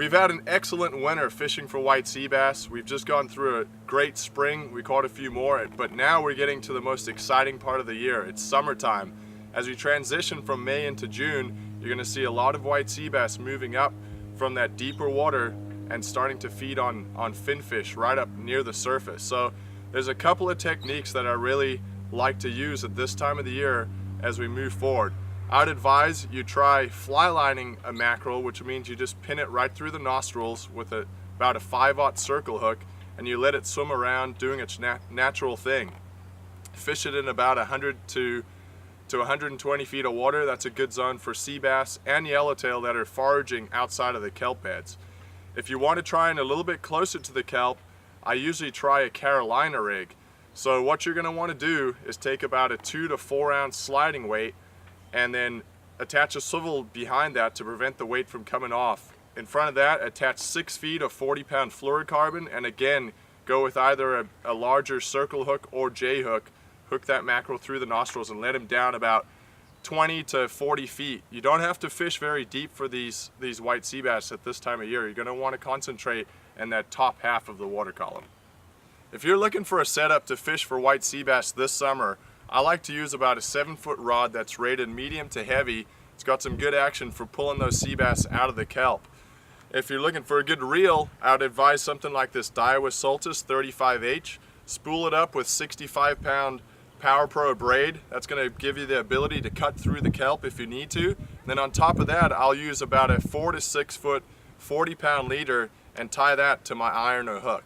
We've had an excellent winter fishing for white sea bass. We've just gone through a great spring. We caught a few more, but now we're getting to the most exciting part of the year. It's summertime. As we transition from May into June, you're gonna see a lot of white sea bass moving up from that deeper water and starting to feed on finfish right up near the surface. So there's a couple of techniques that I really like to use at this time of the year as we move forward. I'd advise you try fly lining a mackerel, which means you just pin it right through the nostrils with about a 5/0 circle hook, and you let it swim around doing its natural thing. Fish it in about 100 to 120 feet of water. That's a good zone for sea bass and yellowtail that are foraging outside of the kelp beds. If you want to try in a little bit closer to the kelp, I usually try a Carolina rig. So what you're going to want to do is take about a 2 to 4 ounce sliding weight and then attach a swivel behind that to prevent the weight from coming off. In front of that, attach 6 feet of 40-pound fluorocarbon, and again, go with either a larger circle hook or J hook. Hook that mackerel through the nostrils and let him down about 20 to 40 feet. You don't have to fish very deep for these white sea bass at this time of year. You're going to want to concentrate in that top half of the water column. If you're looking for a setup to fish for white sea bass this summer, I like to use about a 7-foot rod that's rated medium to heavy. It's got some good action for pulling those sea bass out of the kelp. If you're looking for a good reel, I would advise something like this Daiwa Soltis 35H. Spool it up with 65-pound Power Pro braid. That's going to give you the ability to cut through the kelp if you need to. And then on top of that, I'll use about a 4 to 6 foot 40-pound leader and tie that to my iron or hook.